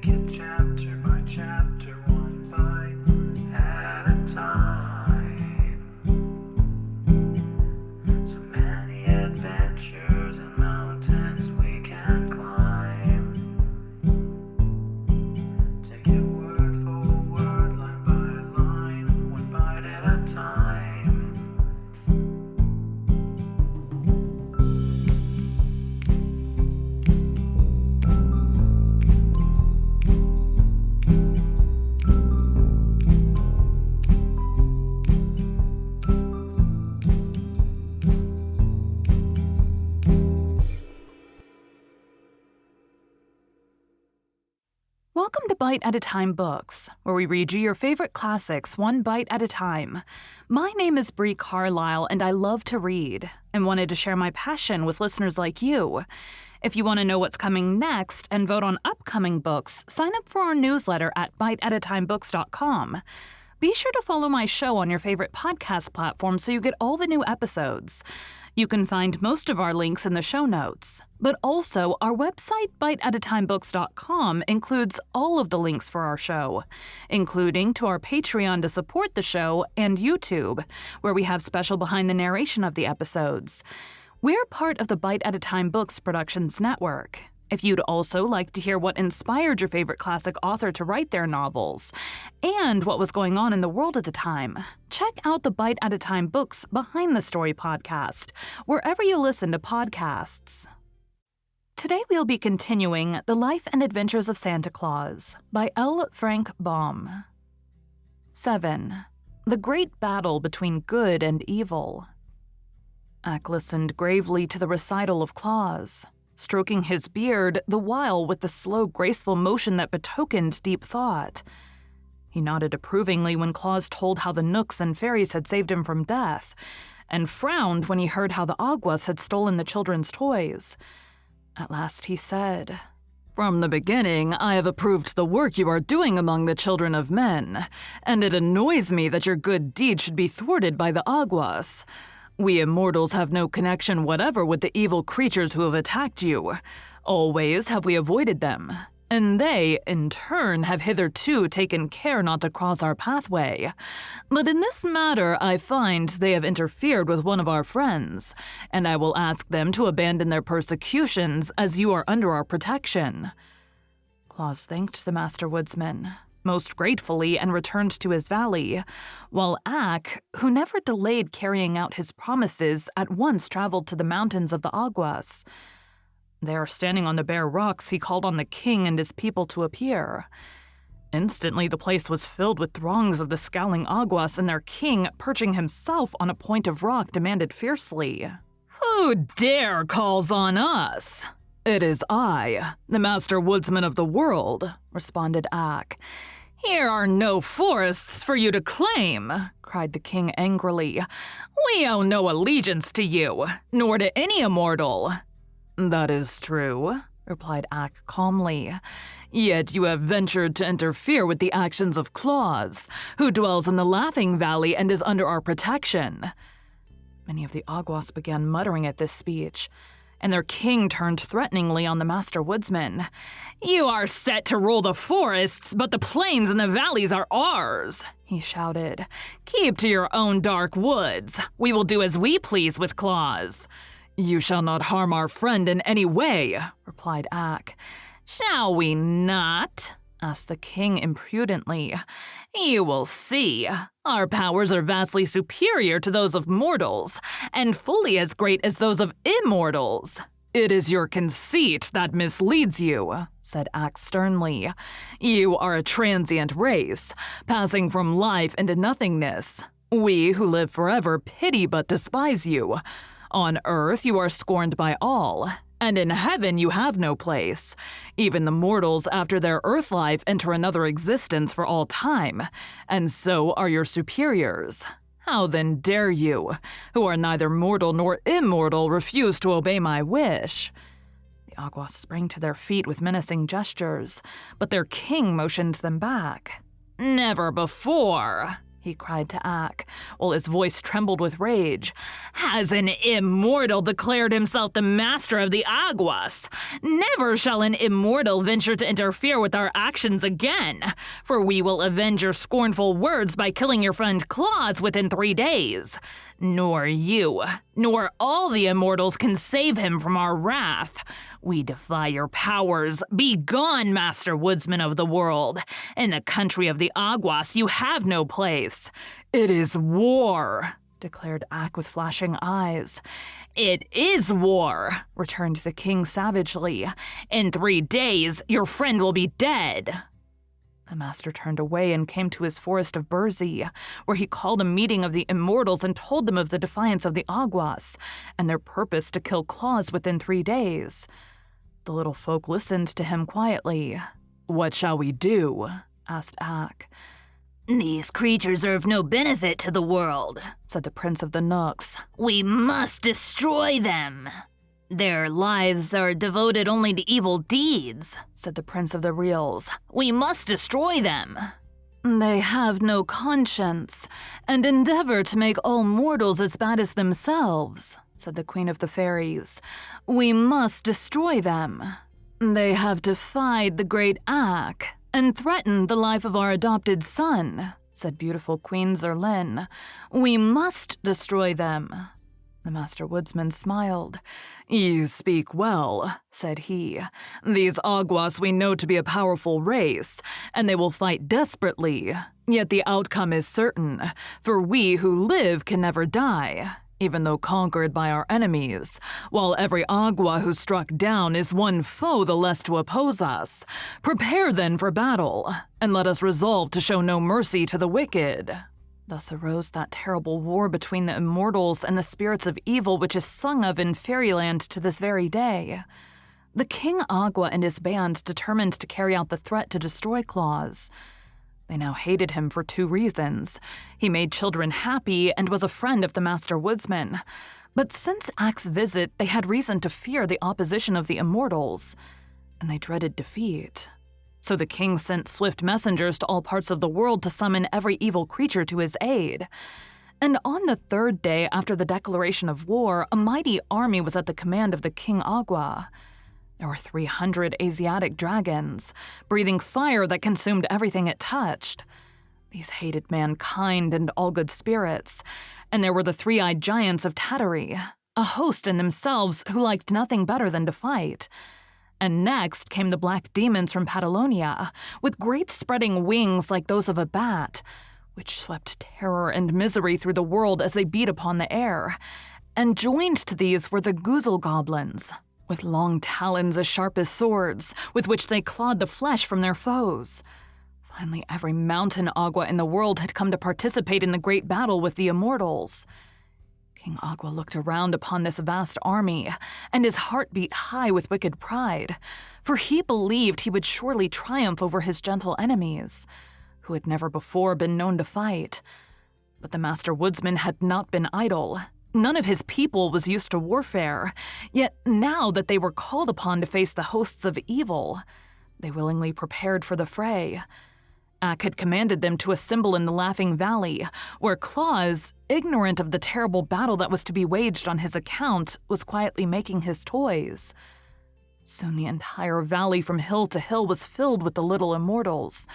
it chapter by chapter, one bite at a time. So many adventures and mountains we can climb. Take it word for word, line by line, one bite at a time. Welcome to Bite at a Time Books, where we read you your favorite classics one bite at a time. My name is Bree Carlisle, and I love to read, and wanted to share my passion with listeners like you. If you want to know what's coming next and vote on upcoming books, sign up for our newsletter at biteatatimebooks.com. Be sure to follow my show on your favorite podcast platform so you get all the new episodes. You can find most of our links in the show notes, but also our website, biteatatimebooks.com, includes all of the links for our show, including to our Patreon to support the show and YouTube, where we have special behind the narration of the episodes. We're part of the Bite at a Time Books Productions Network. If you'd also like to hear what inspired your favorite classic author to write their novels, and what was going on in the world at the time, check out the Bite at a Time Books Behind the Story podcast, wherever you listen to podcasts. Today we'll be continuing The Life and Adventures of Santa Claus by L. Frank Baum. 7. The Great Battle Between Good and Evil. Ack listened gravely to the recital of Claus, stroking his beard the while with the slow, graceful motion that betokened deep thought. He nodded approvingly when Claus told how the Knooks and fairies had saved him from death, and frowned when he heard how the Aguas had stolen the children's toys. At last he said, "From the beginning, I have approved the work you are doing among the children of men, and it annoys me that your good deed should be thwarted by the Aguas. We immortals have no connection whatever with the evil creatures who have attacked you. Always have we avoided them, and they, in turn, have hitherto taken care not to cross our pathway. But in this matter, I find they have interfered with one of our friends, and I will ask them to abandon their persecutions as you are under our protection." Claus thanked the Master Woodsman most gratefully and returned to his valley, while Ack, who never delayed carrying out his promises, at once traveled to the mountains of the Aguas. There, standing on the bare rocks, he called on the king and his people to appear. Instantly, the place was filled with throngs of the scowling Aguas, and their king, perching himself on a point of rock, demanded fiercely, "Who dare calls on us?" "It is I, the Master Woodsman of the world," responded Ack. "Here are no forests for you to claim," cried the king angrily. "We owe no allegiance to you, nor to any immortal." "That is true," replied Ack calmly. "Yet you have ventured to interfere with the actions of Claus, who dwells in the Laughing Valley and is under our protection." Many of the Aguas began muttering at this speech, and their king turned threateningly on the Master Woodsman. "You are set to rule the forests, but the plains and the valleys are ours," he shouted. "Keep to your own dark woods. We will do as we please with Claus." "You shall not harm our friend in any way," replied Ack. "Shall we not?" asked the king impudently. "You will see. Our powers are vastly superior to those of mortals, and fully as great as those of immortals." "It is your conceit that misleads you," said Ack sternly. "You are a transient race, passing from life into nothingness. We who live forever pity but despise you. On earth you are scorned by all, and in heaven you have no place. Even the mortals after their earth life enter another existence for all time, and so are your superiors. How then dare you, who are neither mortal nor immortal, refuse to obey my wish?" The Aguas sprang to their feet with menacing gestures, but their king motioned them back. "Never before," he he cried to Ak, while his voice trembled with rage. "Has an immortal declared himself the master of the Aguas? Never shall an immortal venture to interfere with our actions again, for we will avenge your scornful words by killing your friend Claus within 3 days. Nor you, nor all the immortals can save him from our wrath. We defy your powers. Be gone, Master Woodsman of the world. In the country of the Aguas, you have no place. It is war," declared Ak with flashing eyes. "It is war," returned the king savagely. "In 3 days, your friend will be dead." The master turned away and came to his forest of Burzy, where he called a meeting of the immortals and told them of the defiance of the Aguas and their purpose to kill Claus within 3 days. The little folk listened to him quietly. "What shall we do?" asked Ak. "These creatures are of no benefit to the world," said the prince of the Nooks. "We must destroy them." "Their lives are devoted only to evil deeds," said the prince of the Reals. "We must destroy them." "They have no conscience, and endeavor to make all mortals as bad as themselves," said the queen of the fairies. "We must destroy them. They have defied the great Ak and threatened the life of our adopted son," said beautiful Queen Zerlin. "We must destroy them." The Master Woodsman smiled. "You speak well," said he. "These Aguas we know to be a powerful race, and they will fight desperately. Yet the outcome is certain, for we who live can never die, even though conquered by our enemies, while every Agua who's struck down is one foe the less to oppose us. Prepare then for battle, and let us resolve to show no mercy to the wicked." Thus arose that terrible war between the immortals and the spirits of evil which is sung of in fairyland to this very day. The King Agua and his band determined to carry out the threat to destroy Claus. They now hated him for 2 reasons. He made children happy and was a friend of the Master Woodsman. But since Ak's visit, they had reason to fear the opposition of the immortals, and they dreaded defeat. So the king sent swift messengers to all parts of the world to summon every evil creature to his aid. And on the 3rd day after the declaration of war, a mighty army was at the command of the King Agua. There were 300 Asiatic dragons, breathing fire that consumed everything it touched. These hated mankind and all good spirits. And there were the 3-eyed giants of Tatary, a host in themselves who liked nothing better than to fight. And next came the black demons from Patagonia, with great spreading wings like those of a bat, which swept terror and misery through the world as they beat upon the air. And joined to these were the Goozle goblins, with long talons as sharp as swords, with which they clawed the flesh from their foes. Finally, every mountain Agua in the world had come to participate in the great battle with the immortals. King Agua looked around upon this vast army, and his heart beat high with wicked pride, for he believed he would surely triumph over his gentle enemies, who had never before been known to fight. But the Master Woodsman had not been idle. None of his people was used to warfare, yet now that they were called upon to face the hosts of evil, they willingly prepared for the fray. Ak had commanded them to assemble in the Laughing Valley, where Claus, ignorant of the terrible battle that was to be waged on his account, was quietly making his toys. Soon the entire valley from hill to hill was filled with the little immortals.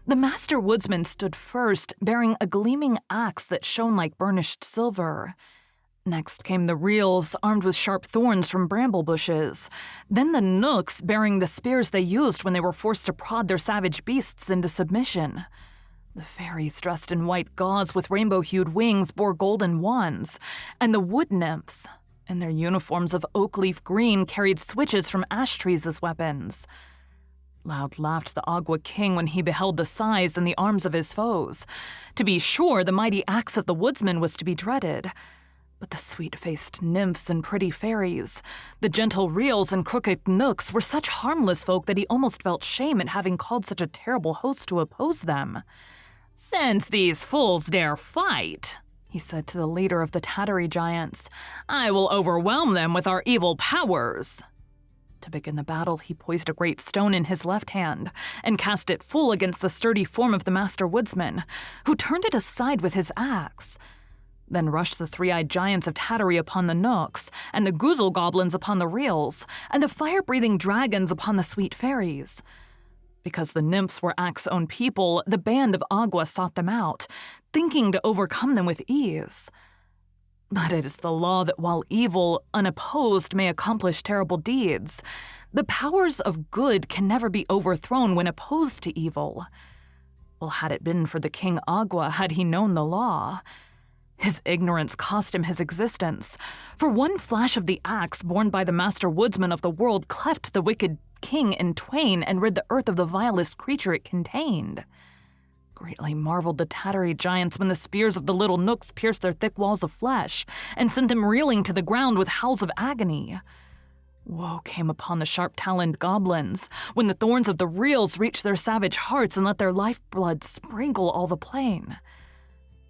The Master Woodsman stood first, bearing a gleaming axe that shone like burnished silver. Next came the Reals, armed with sharp thorns from bramble bushes. Then the Nooks, bearing the spears they used when they were forced to prod their savage beasts into submission. The fairies, dressed in white gauze with rainbow-hued wings, bore golden wands, and the wood nymphs, in their uniforms of oak leaf green, carried switches from ash trees as weapons. Loud laughed the Agua King when he beheld the size and the arms of his foes. To be sure, the mighty axe of the woodsman was to be dreaded, but the sweet-faced nymphs and pretty fairies, the gentle Reals and crooked Nooks were such harmless folk that he almost felt shame at having called such a terrible host to oppose them. "Since these fools dare fight," he said to the leader of the Tatary giants, "I will overwhelm them with our evil powers." To begin the battle, he poised a great stone in his left hand and cast it full against the sturdy form of the master woodsman, who turned it aside with his axe. Then rushed the three-eyed giants of Tattery upon the Nooks, and the Goozle goblins upon the Reels, and the fire-breathing dragons upon the sweet fairies. Because the nymphs were Ak's own people, the band of Agua sought them out, thinking to overcome them with ease. But it is the law that while evil, unopposed, may accomplish terrible deeds, the powers of good can never be overthrown when opposed to evil. Well, had it been for the King Agua, had he known the law, his ignorance cost him his existence, for one flash of the axe borne by the master woodsman of the world cleft the wicked king in twain and rid the earth of the vilest creature it contained. Greatly marveled the Tattery giants when the spears of the little Nooks pierced their thick walls of flesh and sent them reeling to the ground with howls of agony. Woe came upon the sharp-taloned goblins when the thorns of the Reels reached their savage hearts and let their lifeblood sprinkle all the plain.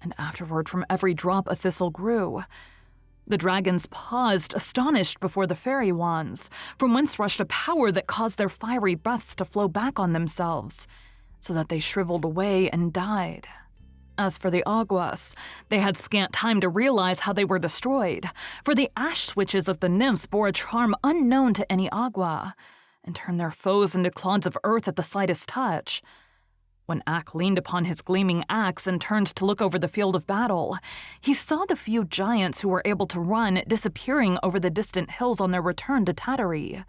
And afterward from every drop a thistle grew. The dragons paused, astonished before the fairy wands, from whence rushed a power that caused their fiery breaths to flow back on themselves, so that they shriveled away and died. As for the Aguas, they had scant time to realize how they were destroyed, for the ash switches of the nymphs bore a charm unknown to any Agua, and turned their foes into clods of earth at the slightest touch. When Ak leaned upon his gleaming axe and turned to look over the field of battle, he saw the few giants who were able to run disappearing over the distant hills on their return to Tattery.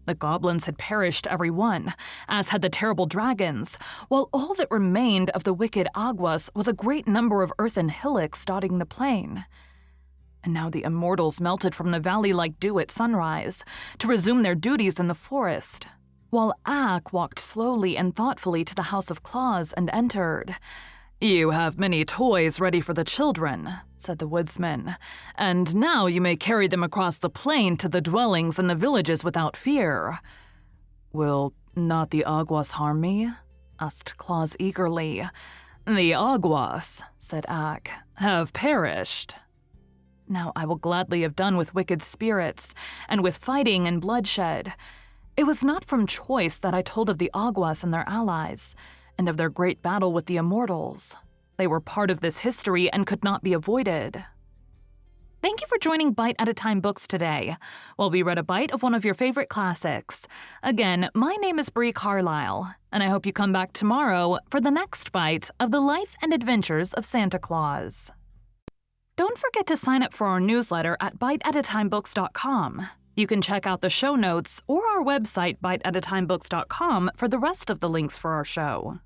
The goblins had perished every one, as had the terrible dragons, while all that remained of the wicked Aguas was a great number of earthen hillocks dotting the plain. And now the immortals melted from the valley like dew at sunrise, to resume their duties in the forest, while Ak walked slowly and thoughtfully to the house of Claus and entered. "You have many toys ready for the children," said the woodsman, "and now you may carry them across the plain to the dwellings and the villages without fear." "Will not the Aguas harm me?" asked Claus eagerly. "The Aguas," said Ak, "have perished." Now I will gladly have done with wicked spirits, and with fighting and bloodshed. It was not from choice that I told of the Aguas and their allies, and of their great battle with the immortals. They were part of this history and could not be avoided. Thank you for joining Bite at a Time Books today, while we read a bite of one of your favorite classics. Again, my name is Bree Carlisle, and I hope you come back tomorrow for the next bite of the life and adventures of Santa Claus. Don't forget to sign up for our newsletter at biteatatimebooks.com. You can check out the show notes or our website, biteatatimebooks.com, for the rest of the links for our show.